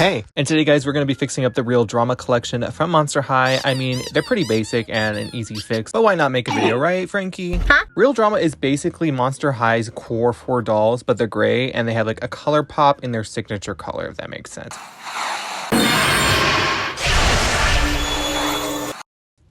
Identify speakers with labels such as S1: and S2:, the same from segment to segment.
S1: Hey, and today guys, we're going to be fixing up the Real Drama collection from Monster High. I mean, they're pretty basic and an easy fix, but why not make a video, right, Frankie?
S2: Huh?
S1: Real Drama is basically Monster High's core 4 dolls, but they're gray and they have like a color pop in their signature color, if that makes sense.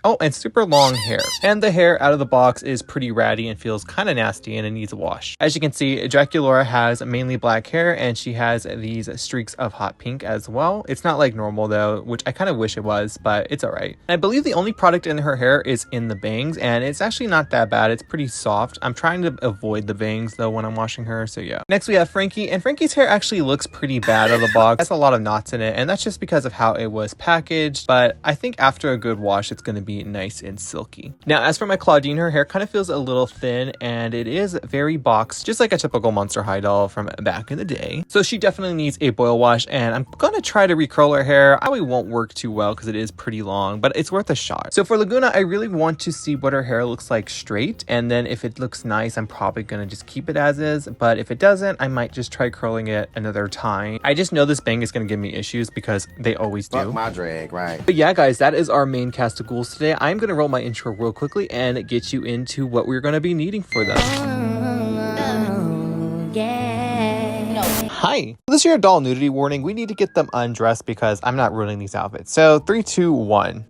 S1: Oh, and super long hair. And the hair out of the box is pretty ratty and feels kind of nasty and it needs a wash. As you can see, Draculaura has mainly black hair and she has these streaks of hot pink as well. It's not like normal though, which I kind of wish it was, but it's alright. I believe the only product in her hair is in the bangs and it's actually not that bad. It's pretty soft. I'm trying to avoid the bangs though when I'm washing her, so yeah. Next we have Frankie, and Frankie's hair actually looks pretty bad out of the box. It has a lot of knots in it and that's just because of how it was packaged, but I think after a good wash it's going to be nice and silky. Now as for my Claudine, her hair kind of feels a little thin and it is very boxed, just like a typical Monster High doll from back in the day. So she definitely needs a boil wash and I'm gonna try to recurl her hair. Probably won't work too well because it is pretty long, but it's worth a shot. So for Lagoona, I really want to see what her hair looks like straight, and then if it looks nice, I'm probably gonna just keep it as is, but if it doesn't, I might just try curling it another time. I just know this bang is gonna give me issues because they always do.
S3: Fuck my drag, right?
S1: But yeah guys, that is our main cast of ghouls today. I'm gonna roll my intro real quickly and get you into what we're gonna be needing for them. Hi, this is your doll nudity warning. We need to get them undressed because I'm not ruining these outfits. So 3, 2, 1.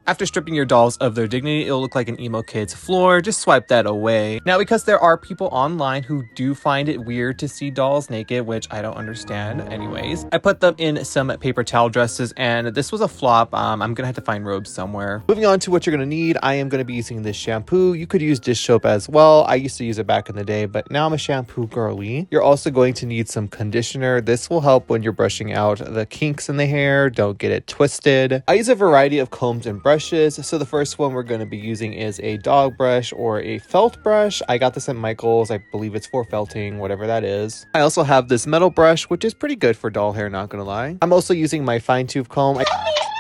S1: After stripping your dolls of their dignity, it'll look like an emo kid's floor. Just swipe that away. Now, because there are people online who do find it weird to see dolls naked, which I don't understand anyways, I put them in some paper towel dresses and this was a flop. I'm gonna have to find robes somewhere. Moving on to what you're gonna need, I am gonna be using this shampoo. You could use dish soap as well. I used to use it back in the day, but now I'm a shampoo girly. You're also going to need some conditioner. This will help when you're brushing out the kinks in the hair. Don't get it twisted. I use a variety of combs and brushes. So the first one we're going to be using is a dog brush or a felt brush. I got this at Michael's. I believe it's for felting, whatever that is. I also have this metal brush, which is pretty good for doll hair, not gonna lie. I'm also using my fine tooth comb.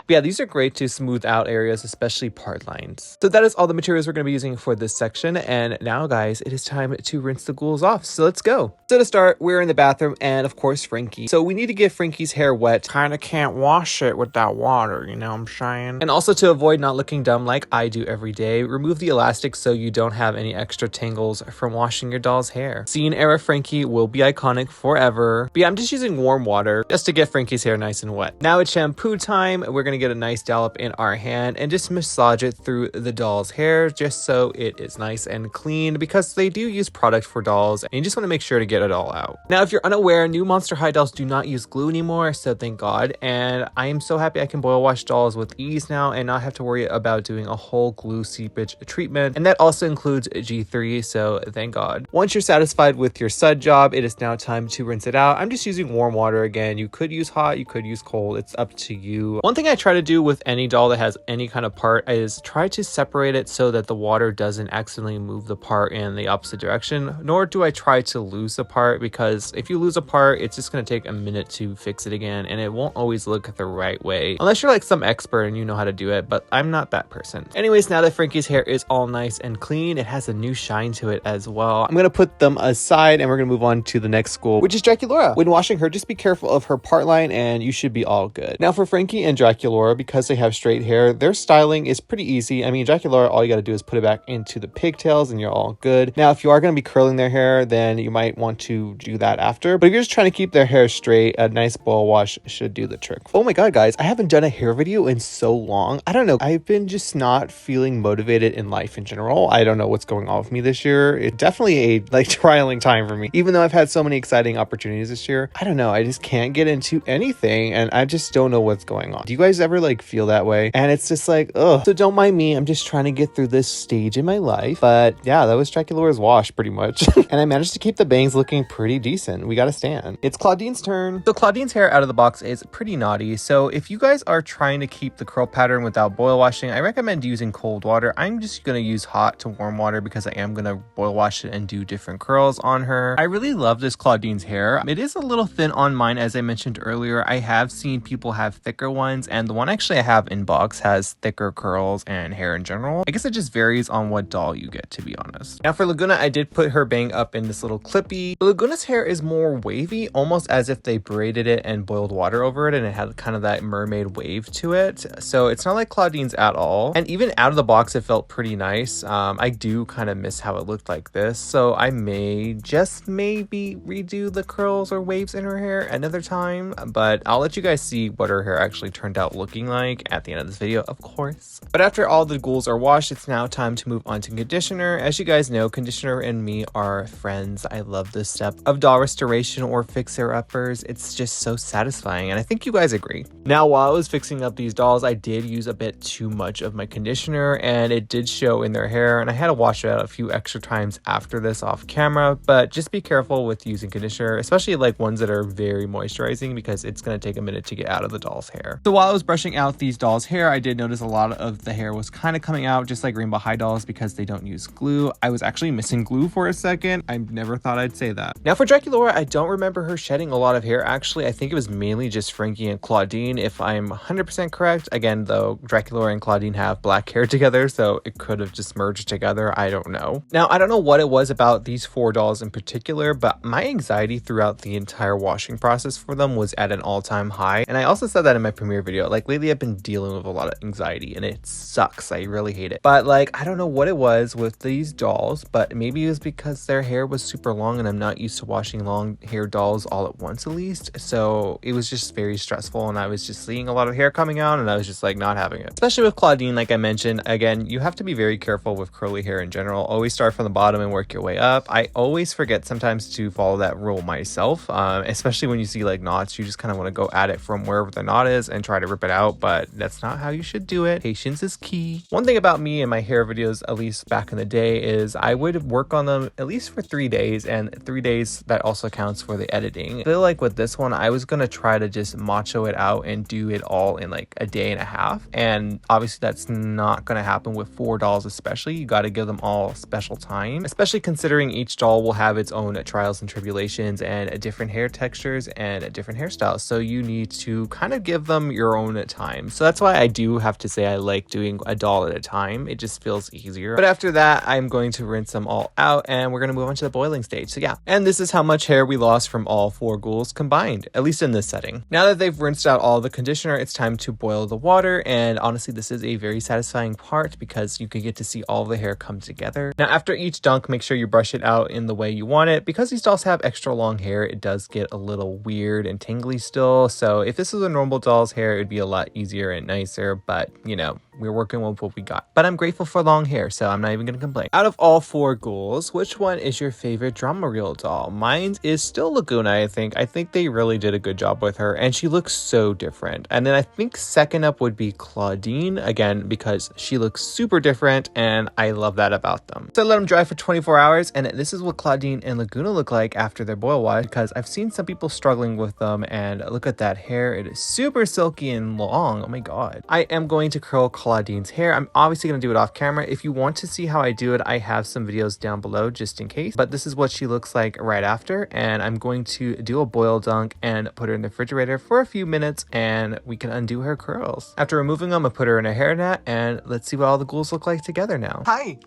S1: Yeah, these are great to smooth out areas, especially part lines. So that is all the materials we're going to be using for this section. And now, guys, it is time to rinse the ghouls off. So let's go. So to start, we're in the bathroom and, of course, Frankie. So we need to get Frankie's hair wet. Kind of can't wash it with that water, you know what I'm saying? And also to avoid not looking dumb like I do every day, remove the elastic so you don't have any extra tangles from washing your doll's hair. Scene era Frankie will be iconic forever. But yeah, I'm just using warm water just to get Frankie's hair nice and wet. Now it's shampoo time. We're going to get a nice dollop in our hand and just massage it through the doll's hair just so it is nice and clean, because they do use product for dolls and you just want to make sure to get it all out. Now, if you're unaware, new Monster High dolls do not use glue anymore, so thank God. And I am so happy I can boil wash dolls with ease now and not have to worry about doing a whole glue seepage treatment. And that also includes G3, so thank God. Once you're satisfied with your sud job, it is now time to rinse it out. I'm just using warm water again. You could use hot, you could use cold. It's up to you. One thing I try to do with any doll that has any kind of part is try to separate it so that the water doesn't accidentally move the part in the opposite direction, nor do I try to lose the part, because if you lose a part, it's just going to take a minute to fix it again and it won't always look the right way, unless you're like some expert and you know how to do it, but I'm not that person. Anyways, now that Frankie's hair is all nice and clean, it has a new shine to it as well. I'm going to put them aside and we're going to move on to the next school, which is Draculaura. When washing her, just be careful of her part line and you should be all good. Now for Frankie and Draculaura, because they have straight hair, their styling is pretty easy. I mean, Draculaura, all you got to do is put it back into the pigtails and you're all good. Now, if you are going to be curling their hair, then you might want to do that after. But if you're just trying to keep their hair straight, a nice boil wash should do the trick. Oh my God, guys, I haven't done a hair video in so long. I don't know. I've been just not feeling motivated in life in general. I don't know what's going on with me this year. It's definitely a trialing time for me. Even though I've had so many exciting opportunities this year, I don't know. I just can't get into anything and I just don't know what's going on. Do you guys ever like feel that way? And it's just like, ugh. So don't mind me. I'm just trying to get through this stage in my life. But yeah, that was Draculaura's wash pretty much. And I managed to keep the bangs looking pretty decent. We gotta stand. It's Claudine's turn. So Claudine's hair out of the box is pretty naughty. So if you guys are trying to keep the curl pattern without boil washing, I recommend using cold water. I'm just gonna use hot to warm water because I am gonna boil wash it and do different curls on her. I really love this Claudine's hair. It is a little thin on mine, as I mentioned earlier. I have seen people have thicker ones, and the one actually I have in box has thicker curls and hair in general. I guess it just varies on what doll you get, to be honest. Now for Lagoona, I did put her bang up in this little clippy. Lagoona's hair is more wavy, almost as if they braided it and boiled water over it, and it had kind of that mermaid wave to it. So it's not like Claudine's at all. And even out of the box, it felt pretty nice. I do kind of miss how it looked like this. So I may just maybe redo the curls or waves in her hair another time, but I'll let you guys see what her hair actually turned out looking like at the end of this video, of course. But after all the ghouls are washed, it's now time to move on to conditioner. As you guys know, conditioner and me are friends. I love this step of doll restoration or fixer-uppers. It's just so satisfying, and I think you guys agree. Now, while I was fixing up these dolls, I did use a bit too much of my conditioner, and it did show in their hair, and I had to wash it out a few extra times after this off camera. But just be careful with using conditioner, especially like ones that are very moisturizing, because it's going to take a minute to get out of the doll's hair. So while I was brushing out these dolls' hair, I did notice a lot of the hair was kind of coming out, just like Rainbow High dolls, because they don't use glue. I was actually missing glue for a second. I never thought I'd say that. Now for Draculaura, I don't remember her shedding a lot of hair. Actually, I think it was mainly just Frankie and Claudine, if I'm 100% correct. Again, though, Draculaura and Claudine have black hair together, so it could have just merged together. I don't know. Now, I don't know what it was about these 4 dolls in particular, but my anxiety throughout the entire washing process for them was at an all-time high. And I also said that in my premiere video. Like, lately I've been dealing with a lot of anxiety, and it sucks. I really hate it. But like, I don't know what it was with these dolls, but maybe it was because their hair was super long, and I'm not used to washing long hair dolls all at once, at least. So it was just very stressful, and I was just seeing a lot of hair coming out, and I was just like not having it. Especially with Claudine, like I mentioned, again, you have to be very careful with curly hair in general. Always start from the bottom and work your way up. I always forget sometimes to follow that rule myself, especially when you see like knots. You just kind of want to go at it from wherever the knot is and try to rip it out, but that's not how you should do it. Patience is key. One thing about me and my hair videos, at least back in the day, is I would work on them at least for 3 days, and 3 days that also counts for the editing. I feel like with this one, I was gonna try to just macho it out and do it all in like a day and a half, and obviously that's not gonna happen with 4 dolls. Especially, you got to give them all special time, especially considering each doll will have its own trials and tribulations and different hair textures and different hairstyles, so you need to kind of give them your own time. So that's why I do have to say I like doing a doll at a time. It just feels easier. But after that, I'm going to rinse them all out, and we're going to move on to the boiling stage. So yeah, and this is how much hair we lost from all 4 ghouls combined, at least in this setting. Now that they've rinsed out all the conditioner, it's time to boil the water, and honestly, this is a very satisfying part because you can get to see all the hair come together. Now after each dunk, make sure you brush it out in the way you want it. Because these dolls have extra long hair, it does get a little weird and tingly still. So if this was a normal doll's hair, it'd be a lot easier and nicer, but you know, we're working with what we got. But I'm grateful for long hair, so I'm not even gonna complain. Out of all 4 ghouls, which one is your favorite drama reel doll? Mine is still Lagoona, I think. I think they really did a good job with her, and she looks so different. And then I think second up would be Claudine, again, because she looks super different, and I love that about them. So I let them dry for 24 hours, and this is what Claudine and Lagoona look like after their boil wash, because I've seen some people struggling with them, and look at that hair. It is super silky and long. Oh my god. I am going to curl Claudine's hair. I'm obviously going to do it off camera. If you want to see how I do it, I have some videos down below just in case, but this is what she looks like right after, and I'm going to do a boil dunk and put her in the refrigerator for a few minutes, and we can undo her curls. After removing them, I put her in a hairnet, and let's see what all the ghouls look like together now. Hi!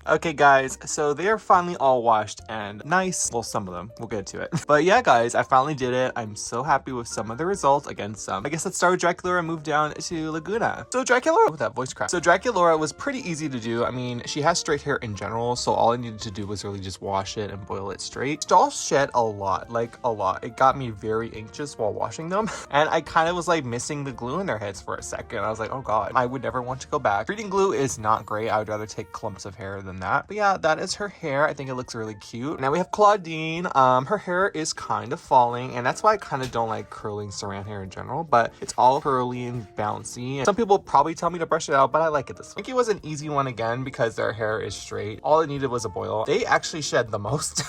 S1: Okay guys, so they are finally all washed and nice. Well, some of them. We'll get to it. But yeah guys, I finally did it. I'm so happy with some of the results. Again, some. I guess let's start with Draculaura and move down to Lagoona. So Draculaura, with that voice crack. So Draculaura was pretty easy to do. I mean, she has straight hair in general, so all I needed to do was really just wash it and boil it straight. Dolls shed a lot, like a lot. It got me very anxious while washing them, and I kind of was like missing the glue in their heads for a second. I was like, oh god, I would never want to go back. Treating glue is not great. I would rather take clumps of hair than that. But yeah, that is her hair. I think it looks really cute. Now we have Claudine. Her hair is kind of falling, and that's why I kind of don't like curling saran hair in general, but it's all curly curly and bouncy. Some people probably tell me to brush it out, but I like it this way. Frankie was an easy one again because their hair is straight. All it needed was a boil. They actually shed the most.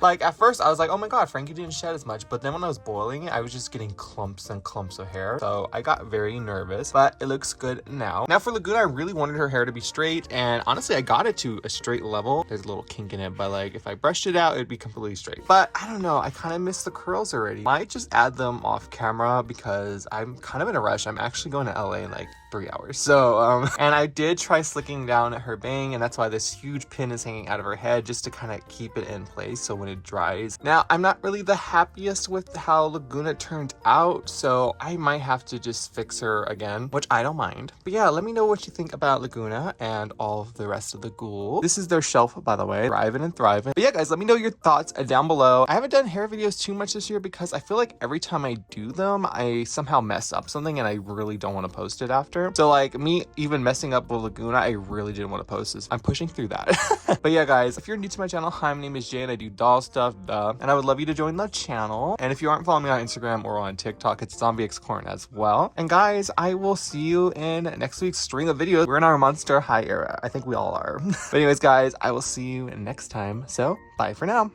S1: Like at first I was like, oh my god, Frankie didn't shed as much, but then when I was boiling it, I was just getting clumps and clumps of hair. So I got very nervous, but it looks good now. Now for Lagoona, I really wanted her hair to be straight, and honestly I got it to a straight level. There's a little kink in it, but like if I brushed it out, it'd be completely straight. But I don't know, I kind of miss the curls already. Might just add them off camera because I'm kind of in a rush. I'm actually going to LA in like 3 hours. So and I did try slicking down her bang, and that's why this huge pin is hanging out of her head, just to kind of keep it in place so when it dries. Now I'm not really the happiest with how Lagoona turned out, so I might have to just fix her again, which I don't mind. But yeah, let me know what you think about Lagoona and all of the rest of the ghouls. This is their shelf, by the way, thriving and thriving. But yeah guys, let me know your thoughts down below. I haven't done hair videos too much this year because I feel like every time I do them I somehow mess up something and I really don't want to post it after. So like me even messing up with Lagoona, I really didn't want to post this. I'm pushing through that. But yeah guys, if you're new to my channel, hi, my name is Jay and I do doll stuff, and I would love you to join the channel. And if you aren't following me on Instagram or on TikTok, it's ZombieXcorn as well. And guys, I will see you in next week's string of videos. We're in our monster high era. I think we all are. But anyways guys, I will see you next time. So bye for now.